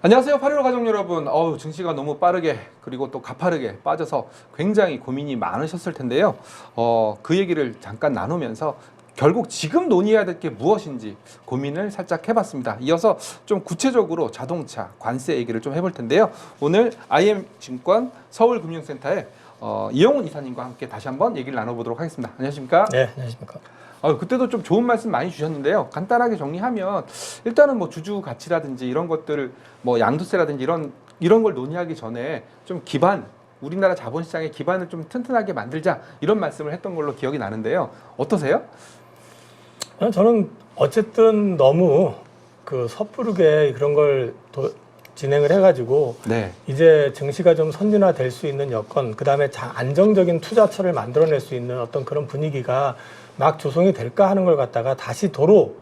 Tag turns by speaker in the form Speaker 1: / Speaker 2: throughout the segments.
Speaker 1: 안녕하세요. 8.15 가족 여러분. 증시가 너무 빠르게 그리고 또 가파르게 빠져서 굉장히 고민이 많으셨을 텐데요. 그 얘기를 잠깐 나누면서 결국 지금 논의해야 될 게 무엇인지 고민을 살짝 해봤습니다. 이어서 좀 구체적으로 자동차 관세 얘기를 좀 해볼 텐데요. 오늘 IM증권 서울금융센터의 이영훈 이사님과 함께 다시 한번 얘기를 나눠보도록 하겠습니다. 안녕하십니까?
Speaker 2: 네, 안녕하십니까.
Speaker 1: 그때도 좀 좋은 말씀 많이 주셨는데요. 간단하게 정리하면 일단은 뭐 주주 가치라든지 이런 것들을 뭐 양도세라든지 이런 걸 논의하기 전에 좀 기반, 우리나라 자본시장의 기반을 좀 튼튼하게 만들자 이런 말씀을 했던 걸로 기억이 나는데요. 어떠세요?
Speaker 2: 저는 어쨌든 너무 섣부르게 그런 걸 진행을 해가지고
Speaker 1: 네.
Speaker 2: 이제 증시가 좀 선진화될 수 있는 여건, 그 다음에 안정적인 투자처를 만들어낼 수 있는 어떤 그런 분위기가 막 조성이 될까 하는 걸 갖다가 다시 도로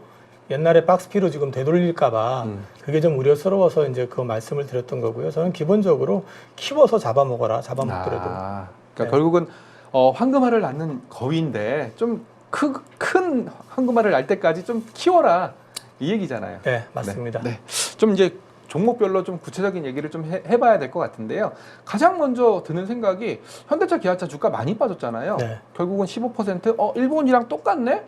Speaker 2: 옛날에 박스피로 지금 되돌릴까봐 그게 좀 우려스러워서 이제 그 말씀을 드렸던 거고요. 저는 기본적으로 키워서 잡아먹어라, 잡아먹더라도.
Speaker 1: 그러니까
Speaker 2: 네.
Speaker 1: 결국은 황금알을 낳는 거위인데 좀 큰 황금알을 낳을 때까지 좀 키워라 이 얘기잖아요.
Speaker 2: 네, 맞습니다.
Speaker 1: 네. 좀 이제 종목별로 좀 구체적인 얘기를 좀 해봐야 될 것 같은데요. 가장 먼저 드는 생각이 현대차, 기아차 주가 많이 빠졌잖아요.
Speaker 2: 네.
Speaker 1: 결국은 15%, 일본이랑 똑같네?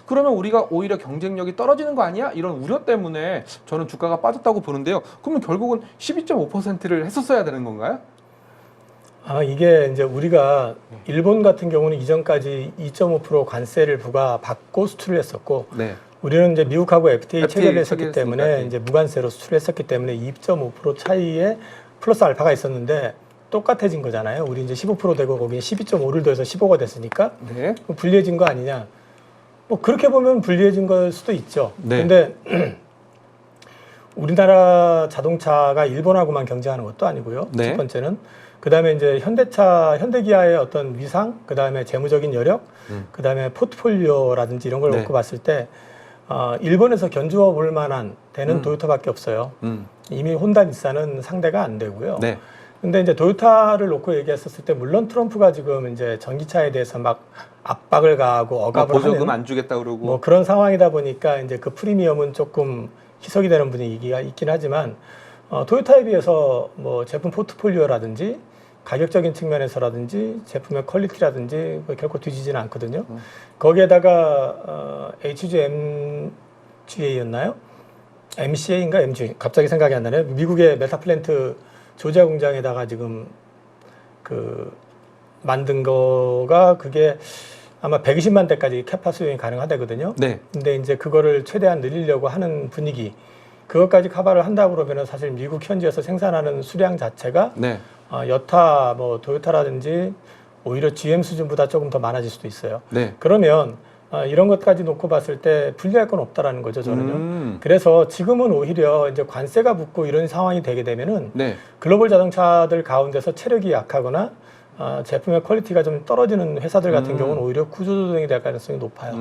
Speaker 1: 그러면 우리가 오히려 경쟁력이 떨어지는 거 아니야? 이런 우려 때문에 저는 주가가 빠졌다고 보는데요. 그러면 결국은 12.5%를 했었어야 되는 건가요?
Speaker 2: 이게 이제 우리가 일본 같은 경우는 이전까지 2.5% 관세를 부과받고 수출을 했었고,
Speaker 1: 네.
Speaker 2: 우리는 이제 미국하고 FTA 체결을 했었기
Speaker 1: 체결했으니까,
Speaker 2: 때문에 이제 무관세로 수출했었기 때문에 2.5% 차이에 플러스 알파가 있었는데 똑같아진 거잖아요. 우리 이제 15% 되고 거기에 12.5를 더해서 15가 됐으니까
Speaker 1: 네.
Speaker 2: 불리해진 거 아니냐. 뭐 그렇게 보면 불리해진 걸 수도 있죠.
Speaker 1: 네.
Speaker 2: 근데 우리나라 자동차가 일본하고만 경쟁하는 것도 아니고요.
Speaker 1: 네.
Speaker 2: 첫 번째는. 그 다음에 이제 현대기아의 어떤 위상, 그 다음에 재무적인 여력, 그 다음에 포트폴리오라든지 이런 걸
Speaker 1: 네.
Speaker 2: 놓고 봤을 때, 일본에서 견주어 볼 만한 데는 도요타밖에 없어요. 이미 혼다, 닛산은 상대가 안 되고요.
Speaker 1: 네.
Speaker 2: 근데 이제 도요타를 놓고 얘기했었을 때, 물론 트럼프가 지금 이제 전기차에 대해서 막 압박을 가하고 억압을
Speaker 1: 보조금
Speaker 2: 하는
Speaker 1: 안 주겠다 그러고
Speaker 2: 뭐 그런 상황이다 보니까 이제 그 프리미엄은 조금 희석이 되는 분위기가 있긴 하지만, 도요타에 비해서 뭐 제품 포트폴리오라든지 가격적인 측면에서라든지 제품의 퀄리티라든지 결코 뒤지지는 않거든요. 거기에다가 HGMGA였나요? MCA인가 MG 갑자기 생각이 안 나네요. 미국의 메타플랜트 조지아 공장에다가 지금 만든 거가 그게 아마 120만 대까지 캐파 수용이 가능하다거든요.
Speaker 1: 네.
Speaker 2: 근데 이제 그거를 최대한 늘리려고 하는 분위기, 그것까지 커버를 한다고 그러면 사실 미국 현지에서 생산하는 수량 자체가
Speaker 1: 네.
Speaker 2: 여타, 뭐 도요타라든지 오히려 GM 수준보다 조금 더 많아질 수도 있어요.
Speaker 1: 네.
Speaker 2: 그러면 이런 것까지 놓고 봤을 때 불리할 건 없다라는 거죠, 저는요. 그래서 지금은 오히려 이제 관세가 붙고 이런 상황이 되게 되면은
Speaker 1: 네.
Speaker 2: 글로벌 자동차들 가운데서 체력이 약하거나 제품의 퀄리티가 좀 떨어지는 회사들 같은 경우는 오히려 구조조정이 될 가능성이 높아요.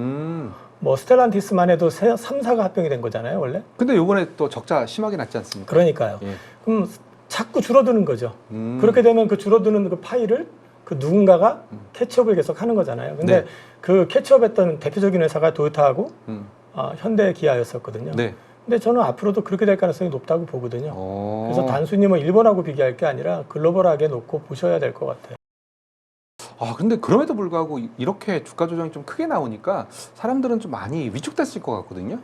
Speaker 2: 뭐 스텔란티스만 해도 3사가 합병이 된 거잖아요, 원래.
Speaker 1: 근데 요번에 또 적자 심하게 났지 않습니까?
Speaker 2: 그러니까요.
Speaker 1: 예.
Speaker 2: 그럼 자꾸 줄어드는 거죠. 그렇게 되면 그 줄어드는 그 파일을 그 누군가가 캐치업을 계속 하는 거잖아요. 근데
Speaker 1: 네.
Speaker 2: 그 캐치업했던 대표적인 회사가 도요타하고 현대 기아였었거든요.
Speaker 1: 네.
Speaker 2: 근데 저는 앞으로도 그렇게 될 가능성이 높다고 보거든요. 그래서 단순히 뭐 일본하고 비교할 게 아니라 글로벌하게 놓고 보셔야 될 것 같아요.
Speaker 1: 근데 그럼에도 불구하고 이렇게 주가 조정이 좀 크게 나오니까 사람들은 좀 많이 위축됐을 것 같거든요.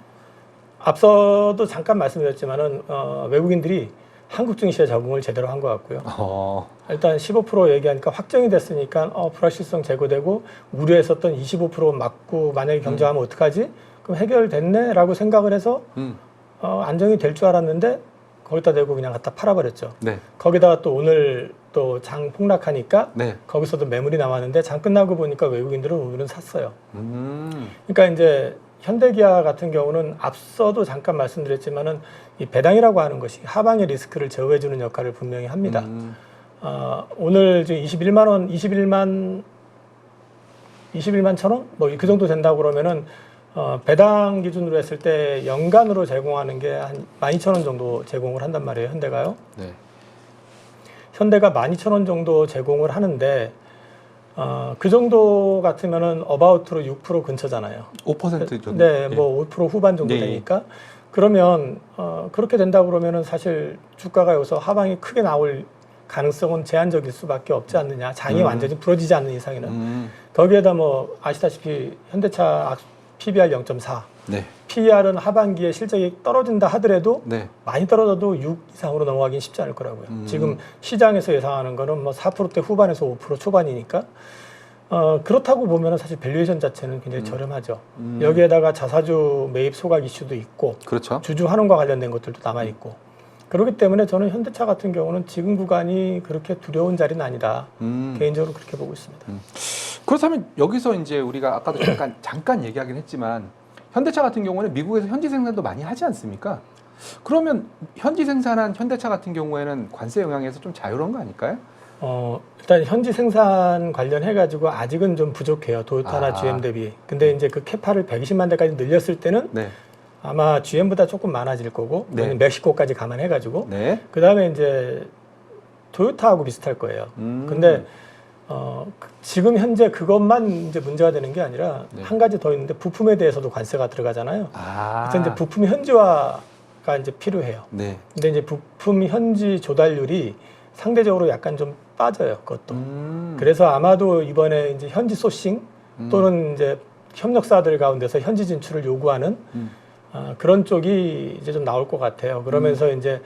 Speaker 2: 앞서도 잠깐 말씀드렸지만은 외국인들이 한국 증시에 적응을 제대로 한 것 같고요. 일단 15% 얘기하니까 확정이 됐으니까 불확실성 제거되고 우려했었던 25% 맞고 만약에 경쟁하면 어떡하지? 그럼 해결됐네라고 생각을 해서 안정이 될 줄 알았는데 거기다 대고 그냥 갖다 팔아버렸죠.
Speaker 1: 네.
Speaker 2: 거기다가 또 오늘 또 장 폭락하니까
Speaker 1: 네.
Speaker 2: 거기서도 매물이 나왔는데 장 끝나고 보니까 외국인들은 오늘은 샀어요. 그러니까 이제 현대기아 같은 경우는 앞서도 잠깐 말씀드렸지만은 이 배당이라고 하는 것이 하방의 리스크를 제어해주는 역할을 분명히 합니다. 오늘 지금 21만 1,000원? 뭐 그 정도 된다고 그러면은 배당 기준으로 했을 때 연간으로 제공하는 게 한 12,000원 정도 제공을 한단 말이에요, 현대가요.
Speaker 1: 네.
Speaker 2: 현대가 12,000원 정도 제공을 하는데 그 정도 같으면은 어바웃으로 6% 근처잖아요.
Speaker 1: 5% 정도.
Speaker 2: 네, 뭐 5% 후반 정도
Speaker 1: 네.
Speaker 2: 되니까 그러면 그렇게 된다 그러면은 사실 주가가 여기서 하방이 크게 나올 가능성은 제한적일 수밖에 없지 않느냐. 장이 완전히 부러지지 않는 이상에는. 거기에다 뭐 아시다시피 현대차 PBR 0.4.
Speaker 1: 네.
Speaker 2: PER은 하반기에 실적이 떨어진다 하더라도
Speaker 1: 네.
Speaker 2: 많이 떨어져도 6 이상으로 넘어가긴 쉽지 않을 거라고요. 지금 시장에서 예상하는 거는 뭐 4%대 후반에서 5% 초반이니까 그렇다고 보면 사실 밸류에이션 자체는 굉장히 저렴하죠. 여기에다가 자사주 매입 소각 이슈도 있고
Speaker 1: 그렇죠.
Speaker 2: 주주 환원과 관련된 것들도 남아 있고 그렇기 때문에 저는 현대차 같은 경우는 지금 구간이 그렇게 두려운 자리는 아니다. 개인적으로 그렇게 보고 있습니다.
Speaker 1: 그렇다면 여기서 이제 우리가 아까도 잠깐 얘기하긴 했지만 현대차 같은 경우는 미국에서 현지 생산도 많이 하지 않습니까? 그러면 현지 생산한 현대차 같은 경우에는 관세 영향에서 좀 자유로운 거 아닐까요?
Speaker 2: 일단 현지 생산 관련해가지고 아직은 좀 부족해요. 도요타나 GM 대비. 근데 이제 그 캐파를 120만 대까지 늘렸을 때는
Speaker 1: 네.
Speaker 2: 아마 GM보다 조금 많아질 거고,
Speaker 1: 네.
Speaker 2: 멕시코까지 감안해가지고,
Speaker 1: 네.
Speaker 2: 그 다음에 이제 토요타하고 비슷할 거예요. 근데 지금 현재 그것만 이제 문제가 되는 게 아니라
Speaker 1: 네.
Speaker 2: 한 가지 더 있는데 부품에 대해서도 관세가 들어가잖아요. 그래서 이제 부품 현지화가 이제 필요해요.
Speaker 1: 네.
Speaker 2: 근데 이제 부품 현지 조달률이 상대적으로 약간 좀 빠져요. 그것도. 그래서 아마도 이번에 이제 현지 소싱 또는 이제 협력사들 가운데서 현지 진출을 요구하는 그런 쪽이 이제 좀 나올 것 같아요. 그러면서 이제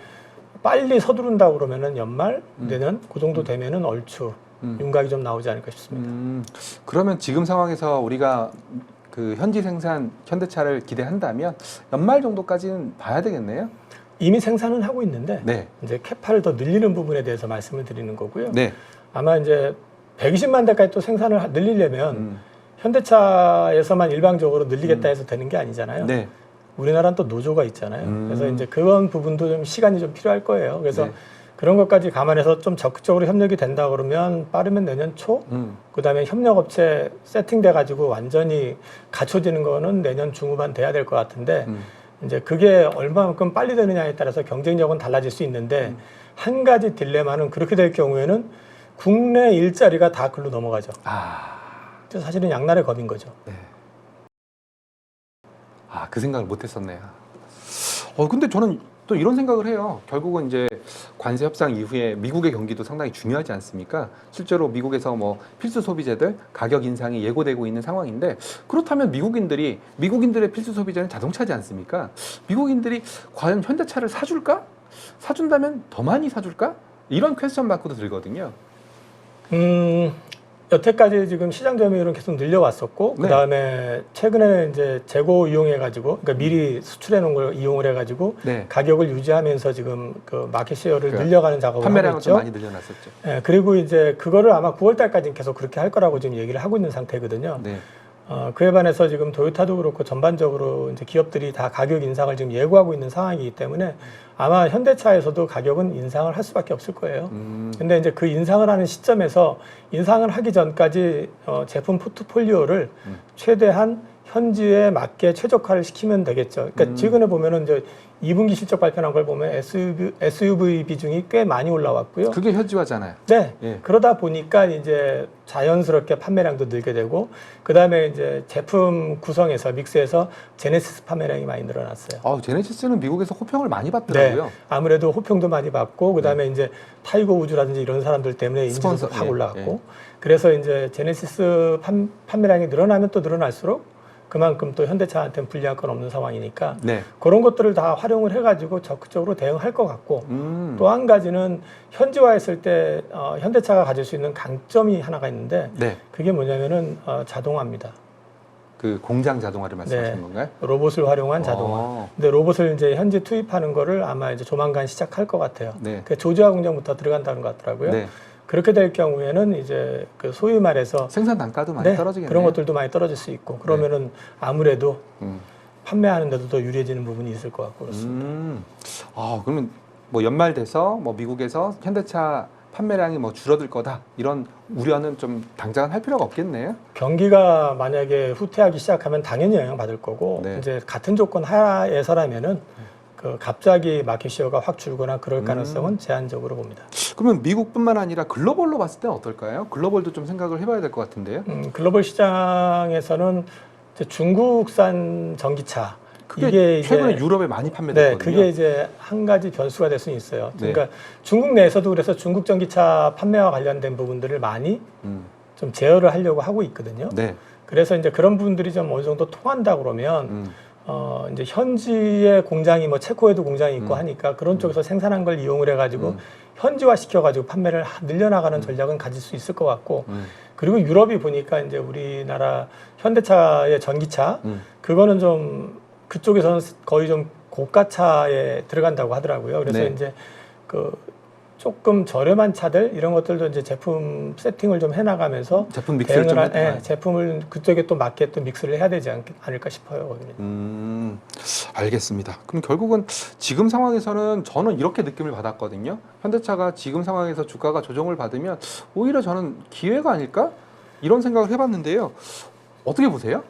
Speaker 2: 빨리 서두른다 그러면은 연말 내년 그 정도 되면은 얼추 윤곽이 좀 나오지 않을까 싶습니다.
Speaker 1: 그러면 지금 상황에서 우리가 그 현지 생산 현대차를 기대한다면 연말 정도까지는 봐야 되겠네요.
Speaker 2: 이미 생산은 하고 있는데
Speaker 1: 네.
Speaker 2: 이제 캐파를 더 늘리는 부분에 대해서 말씀을 드리는 거고요.
Speaker 1: 네.
Speaker 2: 아마 이제 120만 대까지 또 생산을 늘리려면 현대차에서만 일방적으로 늘리겠다 해서 되는 게 아니잖아요.
Speaker 1: 네.
Speaker 2: 우리나라는 또 노조가 있잖아요. 그래서 이제 그런 부분도 좀 시간이 좀 필요할 거예요. 그래서
Speaker 1: 네.
Speaker 2: 그런 것까지 감안해서 좀 적극적으로 협력이 된다 그러면 빠르면 내년 초, 그다음에 협력업체 세팅돼 가지고 완전히 갖춰지는 거는 내년 중후반 돼야 될 것 같은데 이제 그게 얼마만큼 빨리 되느냐에 따라서 경쟁력은 달라질 수 있는데 한 가지 딜레마는 그렇게 될 경우에는 국내 일자리가 다 글로 넘어가죠. 그래서 사실은 양날의 검인 거죠.
Speaker 1: 네. 그 생각을 못 했었네요. 근데 저는 또 이런 생각을 해요. 결국은 이제 관세 협상 이후에 미국의 경기도 상당히 중요하지 않습니까? 실제로 미국에서 뭐 필수 소비재들 가격 인상이 예고되고 있는 상황인데 그렇다면 미국인들의 필수 소비재는 자동차지 않습니까? 미국인들이 과연 현대차를 사줄까? 사준다면 더 많이 사줄까? 이런 퀘스천 마크도 들거든요.
Speaker 2: 여태까지 지금 시장 점유율은 계속 늘려왔었고,
Speaker 1: 네.
Speaker 2: 그 다음에 최근에 이제 재고 이용해가지고, 그러니까 미리 수출해 놓은 걸 이용을 해가지고,
Speaker 1: 네.
Speaker 2: 가격을 유지하면서 지금 그 마켓 셰어를
Speaker 1: 그러니까
Speaker 2: 늘려가는 작업을 하고
Speaker 1: 판매량을
Speaker 2: 있죠.
Speaker 1: 좀 많이 늘려놨었죠.
Speaker 2: 예, 그리고 이제 그거를 아마 9월 달까지는 계속 그렇게 할 거라고 지금 얘기를 하고 있는 상태거든요.
Speaker 1: 네.
Speaker 2: 그에 반해서 지금 도요타도 그렇고 전반적으로 이제 기업들이 다 가격 인상을 지금 예고하고 있는 상황이기 때문에 아마 현대차에서도 가격은 인상을 할 수밖에 없을 거예요. 근데 이제 그 인상을 하는 시점에서 인상을 하기 전까지 제품 포트폴리오를 최대한 현지에 맞게 최적화를 시키면 되겠죠. 그러니까 최근에 보면은 이제 2분기 실적 발표한 걸 보면 SUV 비중이 꽤 많이 올라왔고요.
Speaker 1: 그게 현지화잖아요.
Speaker 2: 네.
Speaker 1: 예.
Speaker 2: 그러다 보니까 이제 자연스럽게 판매량도 늘게 되고, 그 다음에 이제 제품 구성에서 믹스에서 제네시스 판매량이 많이 늘어났어요.
Speaker 1: 제네시스는 미국에서 호평을 많이 받더라고요.
Speaker 2: 네. 아무래도 호평도 많이 받고, 그 다음에 이제 타이거 우즈라든지 이런 사람들 때문에 인지도도 확 올라갔고, 그래서 이제 제네시스 판매량이 늘어나면 또 늘어날수록 그만큼 또 현대차한테는 불리할 건 없는 상황이니까
Speaker 1: 네.
Speaker 2: 그런 것들을 다 활용을 해가지고 적극적으로 대응할 것 같고 또 한 가지는 현지화했을 때 현대차가 가질 수 있는 강점이 하나가 있는데
Speaker 1: 네.
Speaker 2: 그게 뭐냐면은 자동화입니다.
Speaker 1: 그 공장 자동화를 말씀하시는
Speaker 2: 네.
Speaker 1: 건가요?
Speaker 2: 로봇을 활용한 자동화. 근데 로봇을 이제 현지 투입하는 거를 아마 이제 조만간 시작할 것 같아요.
Speaker 1: 네.
Speaker 2: 그 조지아 공장부터 들어간다는 것 같더라고요.
Speaker 1: 네.
Speaker 2: 그렇게 될 경우에는 이제 그 소위 말해서
Speaker 1: 생산 단가도 많이 떨어지겠네요.
Speaker 2: 그런 것들도 많이 떨어질 수 있고 그러면은 아무래도 판매하는 데도 더 유리해지는 부분이 있을 것 같고 그렇습니다.
Speaker 1: 그러면 뭐 연말 돼서 뭐 미국에서 현대차 판매량이 뭐 줄어들 거다 이런 우려는 좀 당장은 할 필요가 없겠네요.
Speaker 2: 경기가 만약에 후퇴하기 시작하면 당연히 영향받을 거고
Speaker 1: 네.
Speaker 2: 이제 같은 조건 하에서라면은 그 갑자기 마켓 시어가 확 줄거나 그럴 가능성은 제한적으로 봅니다.
Speaker 1: 그러면 미국뿐만 아니라 글로벌로 봤을 때는 어떨까요? 글로벌도 좀 생각을 해봐야 될 것 같은데요.
Speaker 2: 글로벌 시장에서는 이제 중국산 전기차
Speaker 1: 그게
Speaker 2: 이게
Speaker 1: 최근에
Speaker 2: 이제,
Speaker 1: 유럽에 많이 판매됐거든요.
Speaker 2: 네, 그게 이제 한 가지 변수가 될 수는 있어요.
Speaker 1: 네.
Speaker 2: 그러니까 중국 내에서도 그래서 중국 전기차 판매와 관련된 부분들을 많이 좀 제어를 하려고 하고 있거든요.
Speaker 1: 네.
Speaker 2: 그래서 이제 그런 부분들이 좀 어느 정도 통한다 그러면 이제 현지의 공장이 뭐 체코에도 공장이 있고 하니까 그런 쪽에서 생산한 걸 이용을 해가지고 현지화 시켜가지고 판매를 늘려나가는 전략은 가질 수 있을 것 같고 그리고 유럽이 보니까 이제 우리나라 현대차의 전기차 그거는 좀 그쪽에서는 거의 좀 고가차에 들어간다고 하더라고요. 그래서
Speaker 1: 네.
Speaker 2: 이제 그 조금 저렴한 차들 이런 것들도 이제 제품 세팅을 좀 해나가면서
Speaker 1: 제품 믹스를 좀 해야
Speaker 2: 제품을 그쪽에 또 맞게 또 믹스를 해야 되지 않을까 싶어요.
Speaker 1: 알겠습니다. 그럼 결국은 지금 상황에서는 저는 이렇게 느낌을 받았거든요. 현대차가 지금 상황에서 주가가 조정을 받으면 오히려 저는 기회가 아닐까? 이런 생각을 해봤는데요. 어떻게 보세요?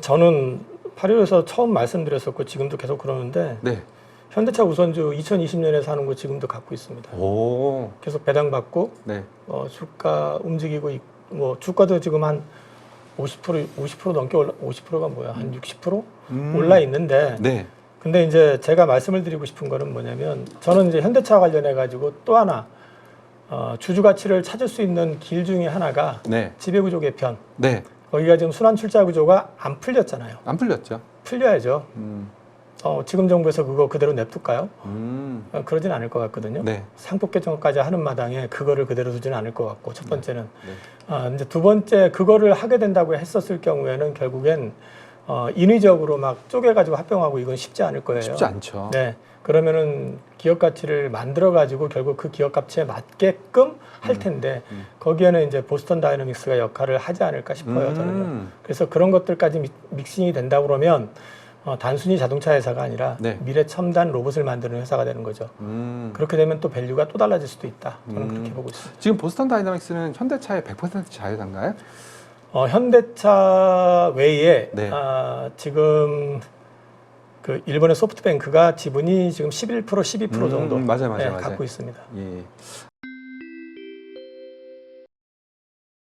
Speaker 2: 저는 8.15에서 처음 말씀드렸었고 지금도 계속 그러는데
Speaker 1: 네.
Speaker 2: 현대차 우선주 2020년에 사는 거 지금도 갖고 있습니다.
Speaker 1: 오.
Speaker 2: 계속 배당받고
Speaker 1: 네.
Speaker 2: 주가 움직이고 뭐 주가도 지금 한 50% 넘게 50%가 뭐야? 한 60% 올라 있는데
Speaker 1: 네.
Speaker 2: 근데 이제 제가 말씀을 드리고 싶은 거는 뭐냐면 저는 이제 현대차 관련해 가지고 또 하나 주주 가치를 찾을 수 있는 길 중에 하나가
Speaker 1: 네.
Speaker 2: 지배구조 개편.
Speaker 1: 네.
Speaker 2: 거기가 지금 순환 출자 구조가 안 풀렸잖아요.
Speaker 1: 안 풀렸죠.
Speaker 2: 풀려야죠. 지금 정부에서 그거 그대로 냅둘까요? 그러진 않을 것 같거든요.
Speaker 1: 네.
Speaker 2: 상법 개정까지 하는 마당에 그거를 그대로 두지는 않을 것 같고 첫 번째는
Speaker 1: 네.
Speaker 2: 이제 두 번째 그거를 하게 된다고 했었을 경우에는 결국엔 인위적으로 막 쪼개가지고 합병하고 이건 쉽지 않을 거예요.
Speaker 1: 쉽지 않죠.
Speaker 2: 네. 그러면은 기업 가치를 만들어 가지고 결국 그 기업 가치에 맞게끔 할 텐데 거기에는 이제 보스턴 다이너믹스가 역할을 하지 않을까 싶어요. 저는요. 그래서 그런 것들까지 믹싱이 된다 그러면 단순히 자동차 회사가 아니라
Speaker 1: 네.
Speaker 2: 미래 첨단 로봇을 만드는 회사가 되는 거죠. 그렇게 되면 또 밸류가 또 달라질 수도 있다. 저는 그렇게 보고 있습니다.
Speaker 1: 지금 보스턴 다이나믹스는 현대차의 100% 자회사인가요?
Speaker 2: 현대차 외에
Speaker 1: 네.
Speaker 2: 지금 그 일본의 소프트뱅크가 지분이 지금 11% 12% 정도
Speaker 1: 맞아요.
Speaker 2: 갖고 있습니다.
Speaker 1: 예.